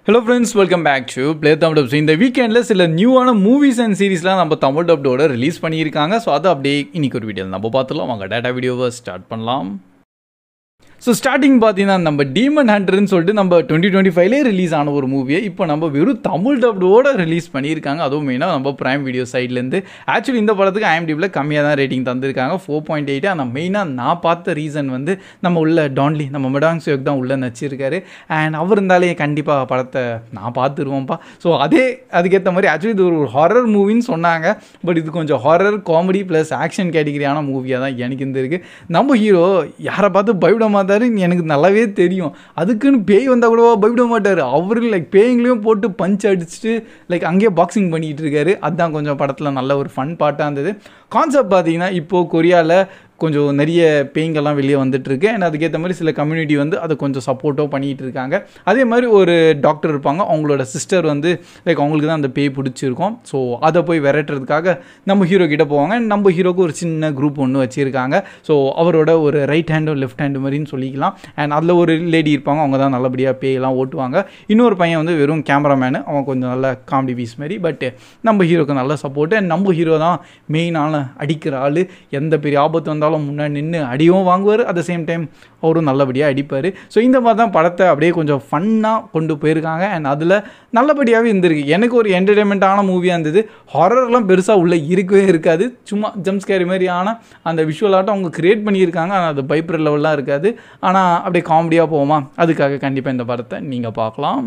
Hello friends, welcome back to Play Tamil Dubs. இந்த வீக்கெண்டில் சில நியூவான மூவிஸ் அண்ட் சீரீஸ்லாம் நம்ம தமிழ் டப்டோட ரிலீஸ் பண்ணியிருக்காங்க. ஸோ அதை அப்படியே இன்னைக்கு ஒரு வீடியோவில் நம்ம பார்த்துலாம். வாங்க டேட்டா வீடியோவை ஸ்டார்ட் பண்ணலாம். ஸோ ஸ்டார்டிங் பார்த்தீங்கன்னா நம்ம டீமன் ஹண்டர்னு சொல்லிட்டு நம்ம 2025 ரிலீஸ் ஆன ஒரு மூவியை இப்போ நம்ம வெறும் தமிழ் டப்டோட ரிலீஸ் பண்ணியிருக்காங்க. அதுவும் மெயினாக நம்ம ப்ரைம் வீடியோ சைட்லேருந்து. ஆக்சுவலி இந்த படத்துக்கு IMDbல கம்மியாக தான் ரேட்டிங் தந்திருக்காங்க, 4.8. ஆனால் மெயினாக நான் பார்த்த ரீசன் வந்து நம்ம உள்ள டான்லி, நம்ம மெடாங் சியோக் தான் உள்ளே நடிச்சிருக்காரு. அண்ட் அவர் இருந்தாலே கண்டிப்பாக படத்தை நான் பார்த்துருவோம்ப்பா. ஸோ அதுக்கேற்ற மாதிரி ஆக்சுவலி இது ஒரு ஹாரர் மூவின்னு சொன்னாங்க. பட் இது கொஞ்சம் ஹாரர் காமெடி ப்ளஸ் ஆக்ஷன் கேட்டகரியான மூவியாக தான் எனக்கு இருந்திருக்கு. நம்ம ஹீரோ யாரை பார்த்து பயப்பட மாட்டார், எனக்கு நல்லாவே தெரியும். அதுக்குன்னு பேய் வந்தால் கூட பயப்பட மாட்டார். அவரு லைக் பேய்ங்களையும் போட்டு பஞ்ச் அடிச்சுட்டு லைக் அங்கேயே பாக்ஸிங் பண்ணிக்கிட்டு இருக்காரு. அதுதான் கொஞ்சம் படத்தில் நல்ல ஒரு ஃபன் பார்ட்டாக இருந்தது. கான்செப்ட் பார்த்தீங்கன்னா இப்போது கொரியாவில் கொஞ்சம் நிறைய பேய்ங்கெல்லாம் வெளியே வந்துட்டுருக்கு. அண்ட் அதுக்கேற்ற மாதிரி சில கம்யூனிட்டி வந்து அதை கொஞ்சம் சப்போர்ட்டோ பண்ணிகிட்டு இருக்காங்க. அதே மாதிரி ஒரு டாக்டர் இருப்பாங்க, அவங்களோட சிஸ்டர் வந்து லைக் அவங்களுக்கு தான் அந்த பேய் பிடிச்சிருக்கும். ஸோ அதை போய் விரட்டுறதுக்காக நம்ம ஹீரோ கிட்டே போவாங்க. அண்ட் நம்ம ஹீரோக்கு ஒரு சின்ன குரூப் ஒன்று வச்சுருக்காங்க. ஸோ அவரோட ஒரு ரைட் ஹேண்டும் லெஃப்ட் ஹேண்டு மாதிரின்னு சொல்லிக்கலாம். அண்ட் அதில் ஒரு லேடி இருப்பாங்க, அவங்க தான் நல்லபடியாக பேயெல்லாம் ஓட்டுவாங்க. இன்னொரு பையன் வந்து வெறும் கேமராமேனு, அவன் கொஞ்சம் நல்ல காமெடி பீஸ் மாதிரி. பட் நம்ம ஹீரோக்கு நல்ல சப்போர்ட்டு. அண்ட் நம்ம ஹீரோ தான் மெயினான அடிக்கிற ஆள். எந்த பெரிய ஆபத்து வந்தாலும் முன்னாடி நின்று அடியும் வாங்குவார். அட் த சேம் டைம் அவரும் நல்லபடியாக அடிப்பார். ஸோ இந்த மாதிரி தான் படத்தை அப்படியே கொஞ்சம் ஃபன்னாக கொண்டு போயிருக்காங்க. அண்ட் அதில் நல்லபடியாகவே இருந்திருக்கு. எனக்கு ஒரு என்டர்டெயின்மெண்ட்டான மூவியாக இருந்தது. ஹாரர்லாம் பெருசாக உள்ளே இருக்கவே இருக்காது. சும்மா ஜம்ப் ஸ்கேரி மாதிரியான அந்த விஷுவலாட்டம் அவங்க க்ரியேட் பண்ணியிருக்காங்க. ஆனால் அது பயப்படுற லெவல்லாம் இருக்காது. ஆனால் அப்படியே காமெடியாக போவோமா, அதுக்காக கண்டிப்பாக இந்த படத்தை நீங்கள் பார்க்கலாம்.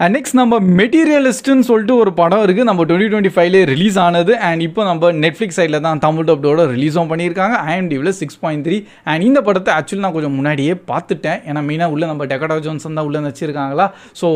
அண்ட் நெக்ஸ்ட் நம்ம மெட்டீரியலிஸ்ட்டுன்னு சொல்லிட்டு ஒரு படம் இருக்குது, நம்ம 2025 ரிலீஸ் ஆனது. அண்ட் இப்போ நம்ம நெட்ஃப்ளிக்ஸ் சைடில் தான் தமிழ் டப்டோட ரிலீஸும் பண்ணியிருக்காங்க. IMDbல 6.3. அண்ட் இந்த படத்தை ஆக்சுவலி நான் கொஞ்சம் முன்னாடியே பார்த்துட்டேன். ஏன்னா மெயினாக உள்ளே நம்ம டெக்கடா ஜோன்சன் தான் உள்ளே வச்சுருக்காங்களா. ஸோ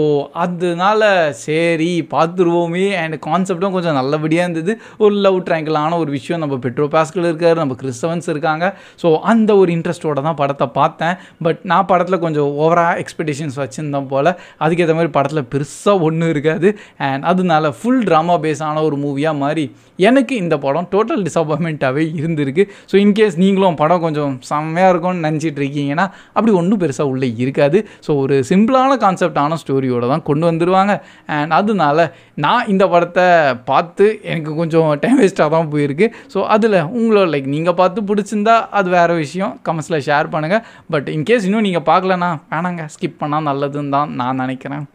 அதனால சரி பார்த்துருவோமே. அண்ட் கான்செப்டும் கொஞ்சம் நல்லபடியாக இருந்தது. ஒரு லவ் ட்ரைங்கிளான ஒரு விஷயம். நம்ம பெட்ரோ பாஸ்கல் இருக்கார், நம்ம கிறிஸ்தவன்ஸ் இருக்காங்க. ஸோ அந்த ஒரு இன்ட்ரெஸ்ட்டோட தான் படத்தை பார்த்தேன். பட் நான் படத்தில் கொஞ்சம் ஓவராக எக்ஸ்பெக்டேஷன்ஸ் வச்சுருந்தேன் போல். அதுக்கேற்ற மாதிரி படத்தில் பெருசாக ஒன்றும் இருக்காது. அண்ட் அதனால ஃபுல் ட்ராமா பேஸான ஒரு மூவியாக மாதிரி எனக்கு இந்த படம் டோட்டல் டிசப்பாயின்மெண்ட்டாகவே இருந்திருக்கு. ஸோ இன்கேஸ் நீங்களும் படம் கொஞ்சம் செம்மையாக இருக்கும்னு நினச்சிட்டு இருக்கீங்கன்னா அப்படி ஒன்றும் பெருசாக உள்ளே இருக்காது. ஸோ ஒரு சிம்பிளான கான்செப்டான ஸ்டோரியோடு தான் கொண்டு வந்துடுவாங்க. அண்ட் அதனால நான் இந்த படத்தை பார்த்து எனக்கு கொஞ்சம் டைம் வேஸ்ட்டாக தான் போயிருக்கு. ஸோ அதில் உங்களோட லைக் நீங்கள் பார்த்து பிடிச்சிருந்தா அது வேறு விஷயம், கமெண்ட்ஸில் ஷேர் பண்ணுங்கள். பட் இன்கேஸ் இன்னும் நீங்கள் பார்க்கலன்னா வேணாங்க, ஸ்கிப் பண்ணால் நல்லதுன்னு தான் நான் நினைக்கிறேன்.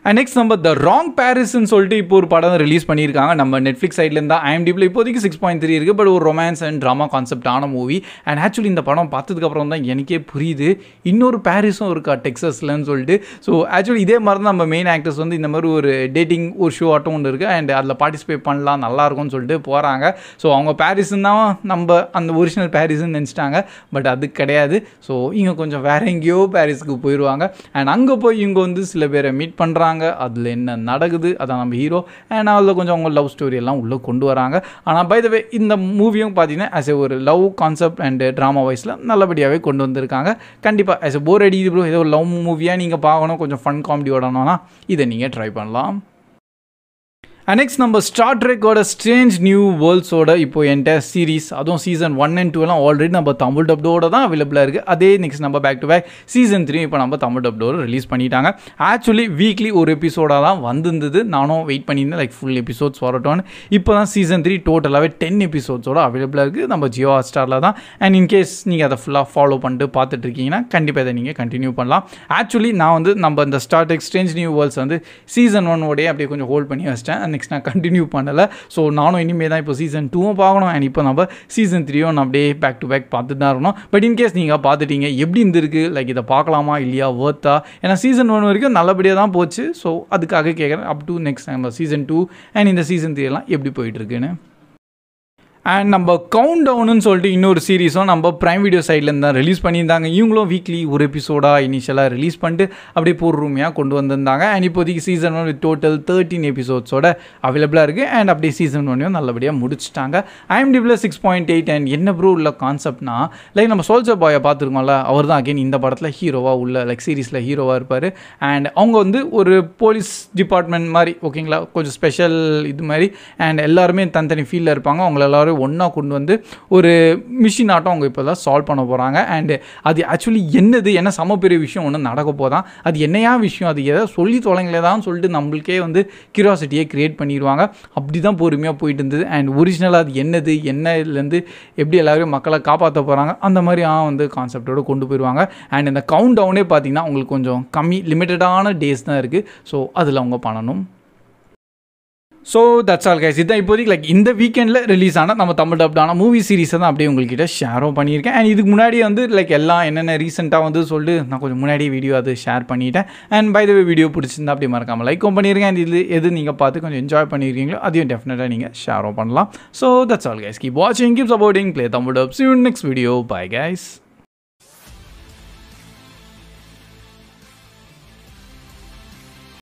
அண்ட் நெக்ஸ்ட் நம்ம த ராங் பாரிஸ்ன்னு சொல்லிட்டு இப்போ ஒரு படம் ரிலீஸ் பண்ணியிருக்காங்க நம்ம நெட்ஃப்ளிக்ஸ் சைட்லேருந்து தான். IMDbல இப்போதைக்கு 6.3 இருக்குது. பட் ஒரு ரொமான்ஸ் அண்ட் ட்ராமா கான்செப்டான மூவி. அண்ட் ஆக்சுவலி இந்த படம் பார்த்ததுக்கப்புறம் தான் எனக்கே புரியுது இன்னொரு பாரிஸும் இருக்கா டெக்ஸஸ்லன்னு சொல்லிட்டு. ஸோ ஆக்சுவலி இதே மாதிரி தான் நம்ம மெயின் ஆக்டர்ஸ் வந்து இந்த மாதிரி ஒரு டேட்டிங் ஒரு ஷோ ஆட்டம் ஒன்று இருக்குது. அண்ட் அதில் பார்ட்டிசிபேட் பண்ணலாம், நல்லாயிருக்கும்னு சொல்லிட்டு போகிறாங்க. ஸோ அவங்க பாரிஸ்ன்னு தான் நம்ம அந்த ஒரிஜினல் பாரிஸ்ன்னு நினச்சிட்டாங்க. பட் அது கிடையாது. ஸோ இங்கே கொஞ்சம் வேற எங்கேயோ பாரிஸுக்கு போயிடுவாங்க. அண்ட் அங்கே போய் இவங்க வந்து சில பேரை மீட் பண்ணுறாங்க. அதில் என்ன நடக்குது அதான் நம்ம ஹீரோ. அண்ட் அதில் கொஞ்சம் அவங்க லவ் ஸ்டோரி எல்லாம் உள்ளே கொண்டு வராங்க. ஆனால் பை த வே இந்த மூவியும் பார்த்தீங்கன்னா ஆஸ் ஒரு லவ் கான்செப்ட் அண்ட் ட்ராமா வைஸில் நல்லபடியாகவே கொண்டு வந்திருக்காங்க. கண்டிப்பாக ஆஸ் போர் அடிக்குது ப்ரோ, ஏதோ ஒரு லவ் மூவியாக நீங்கள் பார்க்கணும், கொஞ்சம் ஃபன் காமெடி ஓடணும்னா இதை நீங்கள் ட்ரை பண்ணலாம். நெக்ஸ்ட் நம்ம ஸ்டார் ட்ரெக்கோட ஸ்ட்ரேஞ்ச் நியூ வேர்ல்ட்ஸோட இப்போ என்டையர் சீரீஸ், அதுவும் சீசன் 1 and 2 எல்லாம் ஆல்ரெடி நம்ம தமிழ் டப்டோட தான் அவைலபிளாக இருக்குது. அதே நெக்ஸ்ட் நம்ம பேக் டு பேக் சீசன் 3 இப்போ நம்ம தமிழ் டப்டோட ரிலீஸ் பண்ணிட்டாங்க. ஆக்சுவலி வீக்லி ஒரு எபிசோடாக தான் வந்திருந்தது. நானும் வெயிட் பண்ணியிருந்தேன் லைக் ஃபுல் எபிசோட்ஸ் வரட்டோன்னு. இப்போ தான் சீசன் 3 டோட்டலாகவே 10 எபிசோட்ஸோட அவைலபிளாக இருக்குது நம்ம ஜியோ ஹாட்ஸ்டாரில் தான். அண்ட் இன்கேஸ் நீங்கள் அதை ஃபுல்லாக ஃபாலோ பண்ணிட்டு பார்த்துட்டு இருக்கீங்கன்னா கண்டிப்பாக இதை நீங்கள் கண்டினியூ பண்ணலாம். ஆக்சுவலி நான் வந்து நம்ம இந்த star trek strange new world's வந்து சீசன் 1 ஓடையே அப்படியே கொஞ்சம் ஹோல்ட் பண்ணி வச்சிட்டேன். நெக்ஸ்ட் நான் கண்டினியூ பண்ணலை. ஸோ நானும் இனிமேல் தான் இப்போ சீசன் 2 பார்க்கணும். அண்ட் இப்போ நம்ம சீசன் 3 நான் அப்படியே பேக் டு பேக் பார்த்துட்டு தான் இருக்கணும். பட் இன்கேஸ் நீங்கள் பார்த்துட்டீங்க எப்படி இருந்திருக்கு, லைக் இதை பார்க்கலாமா இல்லையா, வர்த்தா? ஏன்னா சீசன் 1 வரைக்கும் நல்லபடியாக தான் போச்சு. ஸோ அதுக்காக கேட்குறேன் அப் டு நெக்ஸ்ட் நம்ம சீசன் 2 அண்ட் இந்த சீசன் 3 எல்லாம் எப்படி போயிட்டுருக்குன்னு. அண்ட் நம்ம கவுண்ட் டவுன்னு சொல்லிட்டு இன்னொரு சீரீஸும் நம்ம ப்ரைம் வீடியோ சைட்லேருந்து தான் ரிலீஸ் பண்ணியிருந்தாங்க. இவங்களும் வீக்லி ஒரு எபிசோடாக இனிஷியலாக ரிலீஸ் பண்ணிட்டு அப்படியே பொறுமையாக கொண்டு வந்திருந்தாங்க. அண்ட் இப்போதைக்கு சீசன் 1 வித் டோட்டல் 13 எபிசோட்ஸோட அவைலபிளாக இருக்குது. அண்ட் அப்படியே சீசன் 1 நல்லபடியாக முடிச்சிட்டாங்க. IMDbல 6.8. அண்ட் என்ன ப்ரோ உள்ள கான்செப்ட்னா லைக் நம்ம சோல்ஜர் பாயை பார்த்துருக்கோம்ல, அவர் தான் அகைன் இந்த படத்தில் ஹீரோவாக உள்ள லைக் சீரீஸில் ஹீரோவாக இருப்பார். அண்ட் அவங்க வந்து ஒரு போலீஸ் டிபார்ட்மெண்ட் மாதிரி ஓகேங்களா, கொஞ்சம் ஸ்பெஷல் இது மாதிரி. அண்ட் எல்லாருமே தனித்தனி ஃபீல்டில் இருப்பாங்க. அவங்கள எல்லாரும் எல்லாரும் ஒன்றா கொண்டு வந்து ஒரு மிஷின் ஆட்டம் அவங்க இப்போ தான் சால்வ் பண்ண போகிறாங்க. அண்டு அது ஆக்சுவலி என்ன செம பெரிய விஷயம் ஒன்று நடக்க போதான், அது என்னையா விஷயம், அது எதாவது சொல்லி தொலைங்களே தான் சொல்லிட்டு நம்மளுக்கே வந்து கியூரியாசிட்டியை க்ரியேட் பண்ணிடுவாங்க. அப்படி தான் பொறுமையாக போயிட்டு இருந்தது. அண்ட் ஒரிஜினலாக அது என்ன இதுலேருந்து எப்படி எல்லாரும் மக்களை காப்பாற்ற போகிறாங்க அந்த மாதிரி வந்து கான்செப்டோடு கொண்டு போயிடுவாங்க. அண்ட் இந்த கவுண்ட் டவுனே பார்த்தீங்கன்னா உங்களுக்கு கொஞ்சம் கம்மி லிமிட்டடான டேஸ் தான் இருக்குது. ஸோ அதில் அவங்க பண்ணணும். So that's all guys. இதுதான் இப்போதைக்கு இந்த வீக்கெண்டில் ரிலீஸ் ஆனால் நம்ம தமிழ் டப்டான மூவி சீரிஸை தான் அப்படியே உங்கள்கிட்ட ஷேரும் பண்ணியிருக்கேன். அண்ட் இதுக்கு முன்னாடி வந்து எல்லாம் என்னென்ன ரீசெண்டாக வந்து சொல்லிட்டு நான் கொஞ்சம் முன்னாடியே வீடியோ அது ஷேர் பண்ணிட்டேன். And by the way video பிடிச்சிருந்தா அப்படியே மறக்காமல் லைக்கும் பண்ணியிருக்கேன். அண்ட் இது எது நீங்கள் பார்த்து கொஞ்சம் என்ஜாய் பண்ணியிருக்கீங்களோ அதையும் டெஃபினட்டாக நீங்கள் ஷேரும் பண்ணலாம். So that's all guys. Keep வாட்சிங், keep supporting, play Tamil dub. See you in next video. Bye guys.